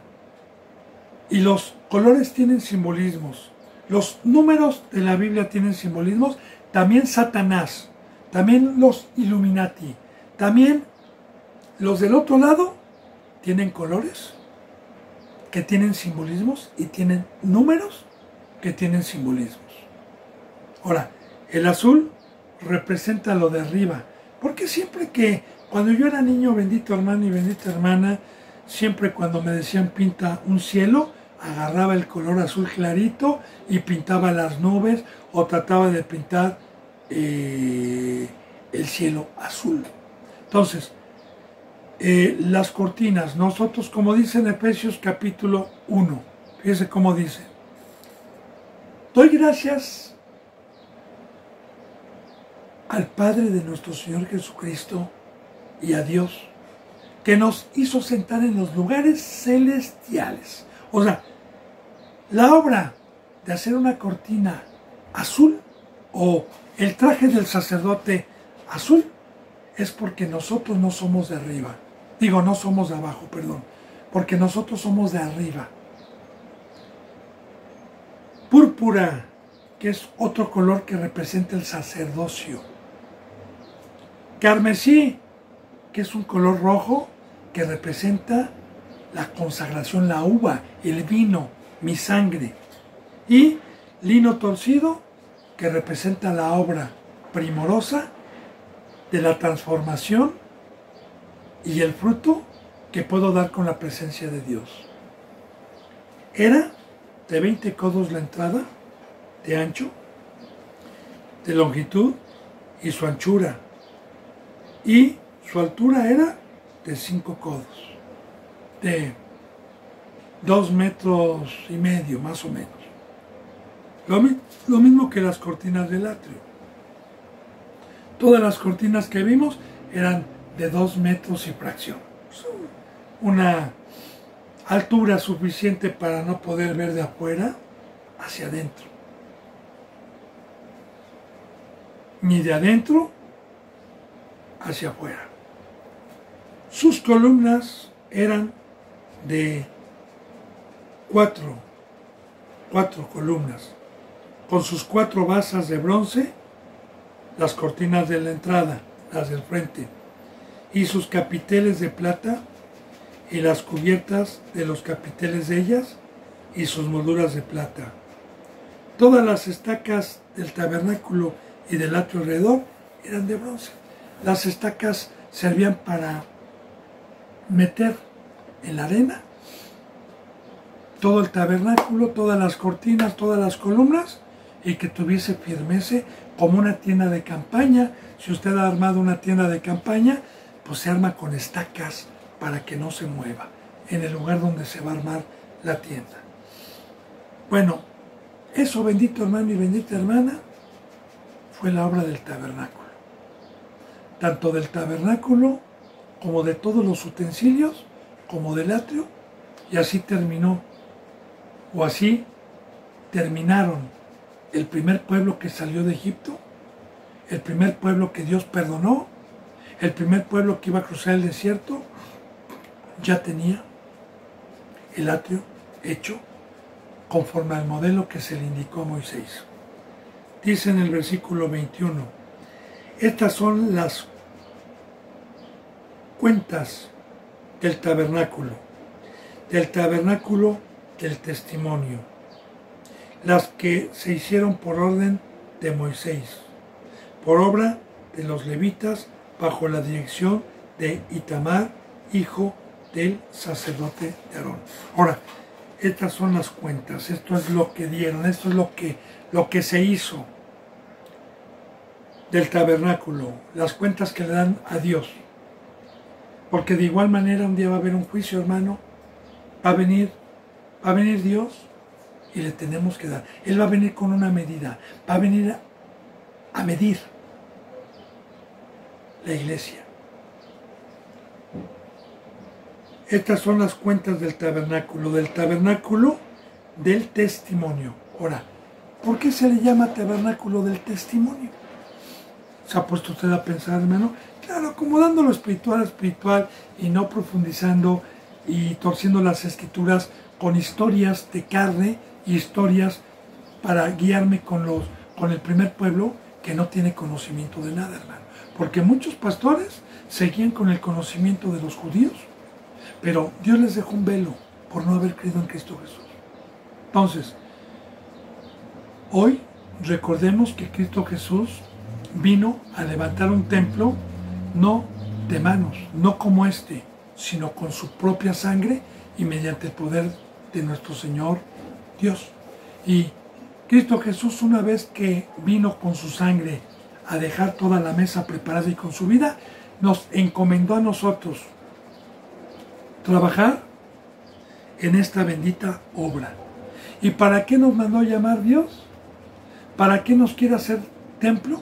y los colores tienen simbolismos, los números de la Biblia tienen simbolismos, también Satanás, también los Illuminati, también los del otro lado tienen colores que tienen simbolismos y tienen números que tienen simbolismos. Ahora, el azul representa lo de arriba, porque siempre que, cuando yo era niño, bendito hermano y bendita hermana, siempre cuando me decían pinta un cielo, agarraba el color azul clarito y pintaba las nubes o trataba de pintar el cielo azul. Entonces, las cortinas, nosotros, como dice en Efesios capítulo 1, fíjese cómo dice: doy gracias al Padre de nuestro Señor Jesucristo y a Dios, que nos hizo sentar en los lugares celestiales. O sea, la obra de hacer una cortina azul o el traje del sacerdote azul es porque nosotros no somos de arriba. Digo, no somos de abajo, perdón. Porque nosotros somos de arriba. Púrpura, que es otro color que representa el sacerdocio. Carmesí, que es un color rojo que representa la consagración, la uva, el vino, mi sangre. Y lino torcido, que representa la obra primorosa de la transformación y el fruto que puedo dar con la presencia de Dios. Era de 20 codos la entrada, de ancho, de longitud y su anchura. Y su altura era de 5 codos, de 2 metros y medio más o menos. Lo mismo que las cortinas del atrio. Todas las cortinas que vimos eran de 2 metros y fracción. Una altura suficiente para no poder ver de afuera hacia adentro, ni de adentro hacia afuera. Sus columnas eran de cuatro columnas, con sus 4 basas de bronce, las cortinas de la entrada, las del frente, y sus capiteles de plata, y las cubiertas de los capiteles de ellas, y sus molduras de plata. Todas las estacas del tabernáculo y del atrio alrededor eran de bronce. Las estacas servían para meter en la arena todo el tabernáculo, todas las cortinas, todas las columnas, y que tuviese firmeza como una tienda de campaña. Si usted ha armado una tienda de campaña, pues se arma con estacas para que no se mueva en el lugar donde se va a armar la tienda. Bueno, eso, bendito hermano y bendita hermana, fue la obra del tabernáculo. Tanto del tabernáculo como de todos los utensilios, como del atrio, y así terminó, o así terminaron el primer pueblo que salió de Egipto, el primer pueblo que Dios perdonó, el primer pueblo que iba a cruzar el desierto, ya tenía el atrio hecho conforme al modelo que se le indicó a Moisés. Dice en el versículo 21, estas son las cuentas del tabernáculo del testimonio, las que se hicieron por orden de Moisés, por obra de los levitas, bajo la dirección de Itamar, hijo del sacerdote de Aarón. Ahora, estas son las cuentas, esto es lo que dieron, esto es lo que se hizo del tabernáculo, las cuentas que le dan a Dios. Porque de igual manera un día va a haber un juicio, hermano, va a venir Dios y le tenemos que dar. Él va a venir con una medida, va a venir a medir la iglesia. Estas son las cuentas del tabernáculo del testimonio. Ahora, ¿por qué se le llama tabernáculo del testimonio? ¿Se ha puesto usted a pensar, hermano? Claro, acomodando lo espiritual a espiritual y no profundizando y torciendo las escrituras con historias de carne y historias para guiarme con el primer pueblo que no tiene conocimiento de nada, hermano. Porque muchos pastores seguían con el conocimiento de los judíos, pero Dios les dejó un velo por no haber creído en Cristo Jesús. Entonces, hoy recordemos que Cristo Jesús vino a levantar un templo no de manos, no como este, sino con su propia sangre y mediante el poder de nuestro Señor Dios. Y Cristo Jesús, una vez que vino con su sangre a dejar toda la mesa preparada y con su vida, nos encomendó a nosotros trabajar en esta bendita obra. ¿Y para qué nos mandó llamar Dios? ¿Para qué nos quiere hacer templo?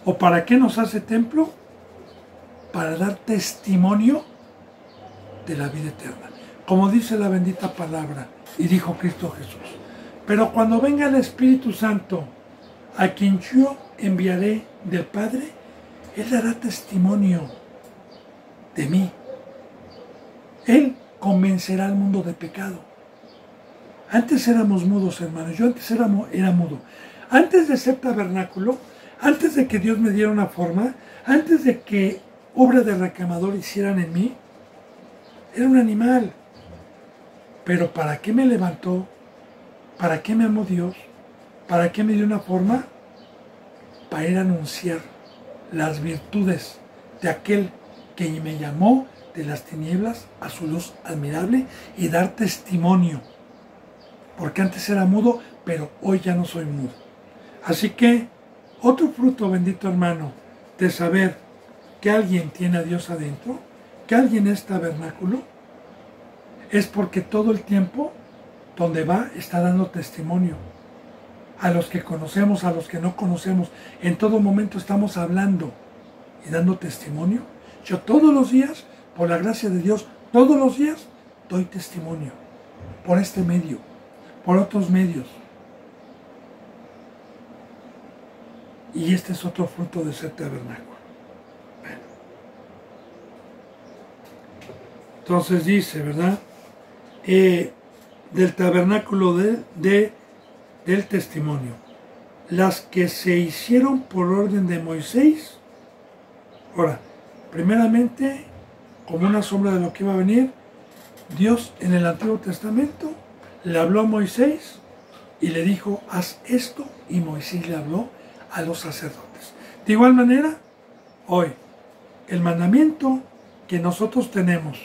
¿O para qué nos hace templo? Para dar testimonio de la vida eterna. Como dice la bendita palabra, y dijo Cristo Jesús. Pero cuando venga el Espíritu Santo, a quien yo enviaré del Padre, Él dará testimonio de mí. Él convencerá al mundo de pecado. Antes éramos mudos, hermanos. Yo antes era mudo. Antes de ser tabernáculo, antes de que Dios me diera una forma, antes de que obra de recamador hicieran en mí, era un animal. Pero ¿para qué me levantó? ¿Para qué me amó Dios? ¿Para qué me dio una forma? Para ir a anunciar las virtudes de aquel que me llamó de las tinieblas a su luz admirable y dar testimonio. Porque antes era mudo, pero hoy ya no soy mudo. Así que, otro fruto, bendito hermano, de saber que alguien tiene a Dios adentro, que alguien es tabernáculo, es porque todo el tiempo donde va está dando testimonio. A los que conocemos, a los que no conocemos, en todo momento estamos hablando y dando testimonio. Yo todos los días, por la gracia de Dios, todos los días doy testimonio. Por este medio, por otros medios. Y este es otro fruto de ser tabernáculo. Bueno. Entonces dice, ¿verdad? Del tabernáculo del testimonio. Las que se hicieron por orden de Moisés, Ahora, primeramente, como una sombra de lo que iba a venir, Dios en el Antiguo Testamento le habló a Moisés y le dijo, haz esto, y Moisés le habló a los sacerdotes. De igual manera, hoy, el mandamiento que nosotros tenemos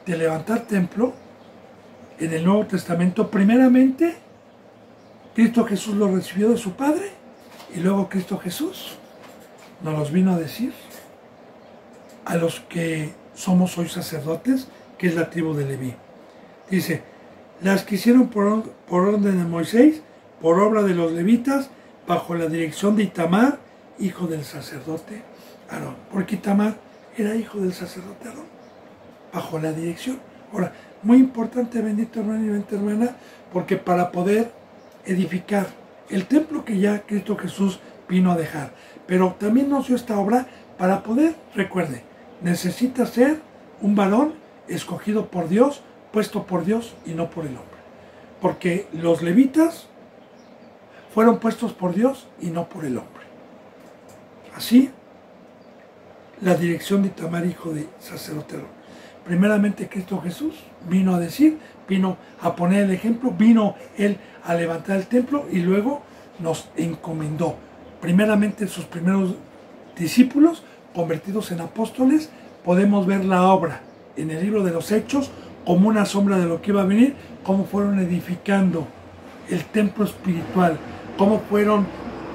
de levantar templo, en el Nuevo Testamento, primeramente, Cristo Jesús lo recibió de su Padre, y luego Cristo Jesús nos los vino a decir a los que somos hoy sacerdotes, que es la tribu de Leví. Dice, las que hicieron por orden de Moisés, por obra de los levitas, bajo la dirección de Itamar, hijo del sacerdote Aarón. Porque Itamar era hijo del sacerdote Aarón, bajo la dirección. Ahora, muy importante, bendito hermano y bendita hermana, porque para poder edificar el templo que ya Cristo Jesús vino a dejar, pero también nos dio esta obra para poder, recuerde, necesita ser un varón escogido por Dios, puesto por Dios y no por el hombre. Porque los levitas fueron puestos por Dios y no por el hombre. Así, la dirección de Itamar, hijo de sacerdote Aarón. Primeramente Cristo Jesús vino a decir, vino a poner el ejemplo, vino Él a levantar el templo y luego nos encomendó. Primeramente sus primeros discípulos, convertidos en apóstoles, podemos ver la obra en el libro de los Hechos como una sombra de lo que iba a venir, cómo fueron edificando el templo espiritual, cómo fueron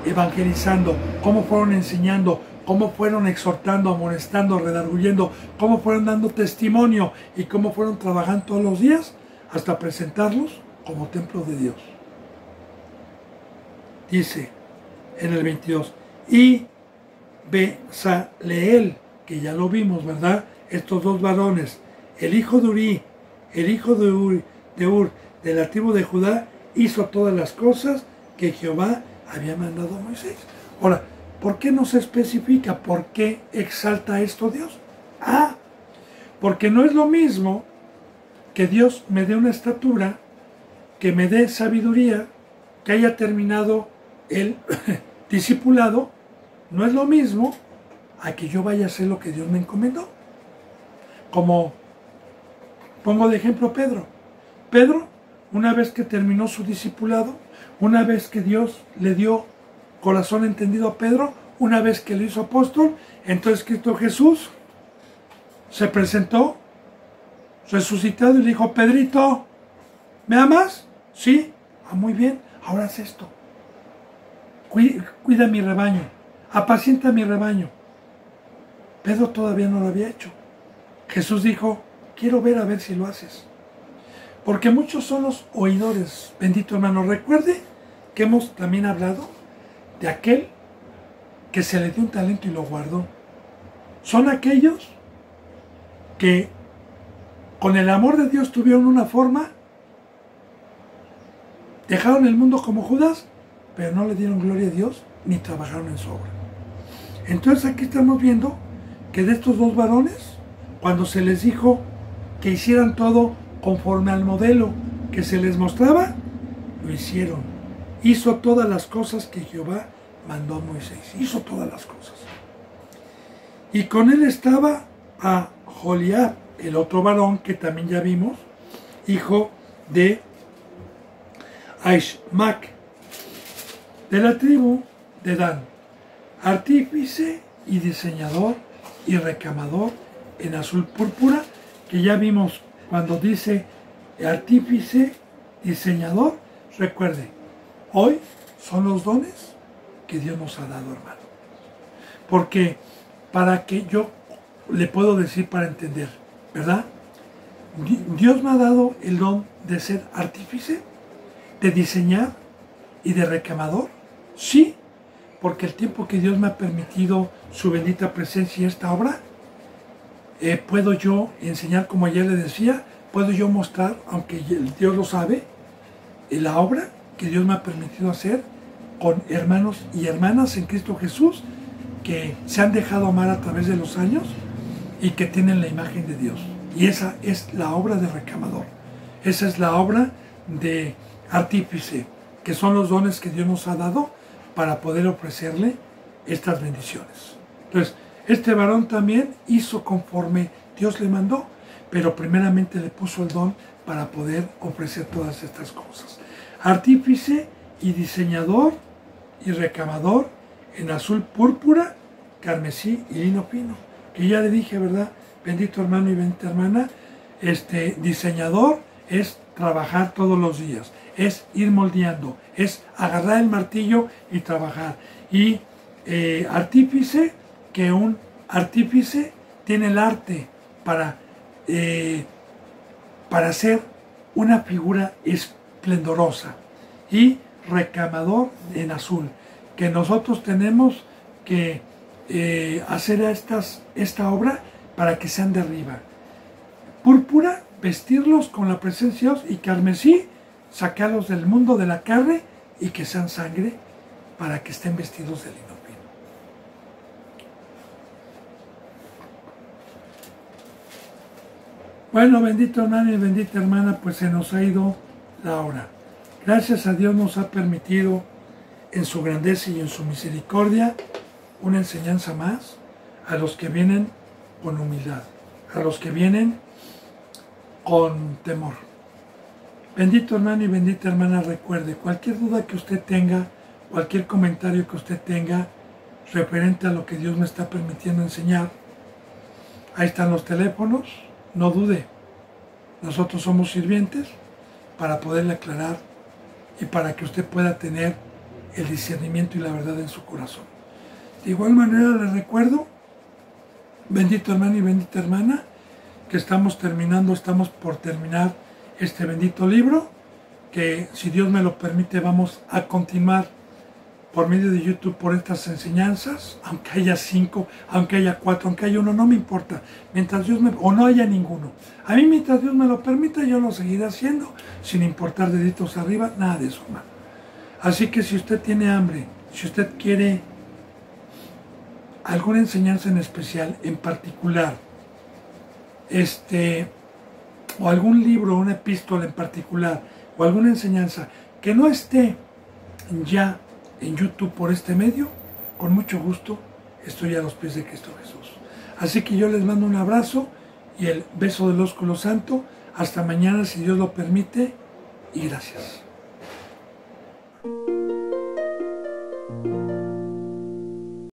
evangelizando, cómo fueron enseñando, cómo fueron exhortando, amonestando, redarguyendo, cómo fueron dando testimonio y cómo fueron trabajando todos los días hasta presentarlos como templo de Dios. Dice en el 22, y Bezaleel, que ya lo vimos, ¿verdad? Estos dos varones, el hijo de Uri, el hijo de Ur, de la tribu de Judá, hizo todas las cosas que Jehová había mandado a Moisés. Ahora, ¿por qué no se especifica? ¿Por qué exalta esto Dios? Porque no es lo mismo que Dios me dé una estatura, que me dé sabiduría, que haya terminado el discipulado, no es lo mismo a que yo vaya a hacer lo que Dios me encomendó. Como pongo de ejemplo Pedro. Pedro, una vez que terminó su discipulado, una vez que Dios le dio corazón entendido a Pedro, una vez que lo hizo apóstol, entonces Cristo Jesús se presentó resucitado y le dijo, Pedrito, ¿me amas? Sí. Muy bien, ahora haz esto. Cuida mi rebaño, apacienta mi rebaño. Pedro todavía no lo había hecho. Jesús dijo, quiero ver a ver si lo haces. Porque muchos son los oidores, bendito hermano. Recuerde que hemos también hablado de aquel que se le dio un talento y lo guardó. Son aquellos que con el amor de Dios tuvieron una forma, dejaron el mundo como Judas, pero no le dieron gloria a Dios ni trabajaron en su obra. Entonces aquí estamos viendo que de estos dos varones, cuando se les dijo que hicieran todo conforme al modelo que se les mostraba, lo hicieron. Hizo todas las cosas que Jehová mandó a Moisés. Hizo todas las cosas. Y con él estaba a Joliab, el otro varón que también ya vimos, hijo de Aishmac, de la tribu de Dan, artífice y diseñador y recamador en azul púrpura, que ya vimos cuando dice artífice, diseñador. Recuerde, hoy son los dones que Dios nos ha dado, hermano. Porque para que yo le puedo decir para entender, ¿verdad? Dios me ha dado el don de ser artífice, de diseñar y de recamador. Sí, porque el tiempo que Dios me ha permitido su bendita presencia y esta obra, puedo yo enseñar, como ayer le decía, puedo yo mostrar, aunque Dios lo sabe, la obra que Dios me ha permitido hacer con hermanos y hermanas en Cristo Jesús que se han dejado amar a través de los años y que tienen la imagen de Dios. Y esa es la obra de recamador. Esa es la obra de artífice, que son los dones que Dios nos ha dado para poder ofrecerle estas bendiciones. Entonces, Este varón también hizo conforme Dios le mandó, pero primeramente le puso el don para poder ofrecer todas estas cosas. Artífice y diseñador y recamador en azul púrpura, carmesí y lino fino. Que ya le dije, ¿verdad? Bendito hermano y bendita hermana, diseñador es trabajar todos los días, es ir moldeando, es agarrar el martillo y trabajar. Y artífice, que un artífice tiene el arte para hacer una figura esplendorosa. Y recamador en azul, que nosotros tenemos que hacer esta obra para que sean de arriba. Púrpura, vestirlos con la presencia de Dios, y carmesí, sacarlos del mundo de la carne y que sean sangre para que estén vestidos de lino fino. Bueno, bendito hermano y bendita hermana, pues se nos ha ido la hora. Gracias a Dios nos ha permitido en su grandeza y en su misericordia una enseñanza más a los que vienen con humildad, a los que vienen con temor. Bendito hermano y bendita hermana, recuerde, cualquier duda que usted tenga, cualquier comentario que usted tenga referente a lo que Dios me está permitiendo enseñar, ahí están los teléfonos, no dude. Nosotros somos sirvientes para poderle aclarar y para que usted pueda tener el discernimiento y la verdad en su corazón. De igual manera les recuerdo, bendito hermano y bendita hermana, que estamos por terminar este bendito libro, que si Dios me lo permite vamos a continuar por medio de YouTube por estas enseñanzas, aunque haya 5, aunque haya 4, aunque haya 1, no me importa, mientras Dios o no haya ninguno. A mí mientras Dios me lo permita yo lo seguiré haciendo, sin importar deditos arriba, nada de eso, hermano. Así que si usted tiene hambre, si usted quiere alguna enseñanza en especial, en particular, o algún libro, una epístola en particular, o alguna enseñanza que no esté ya en YouTube por este medio, con mucho gusto estoy a los pies de Cristo Jesús. Así que yo les mando un abrazo y el beso del ósculo santo. Hasta mañana, si Dios lo permite, y gracias.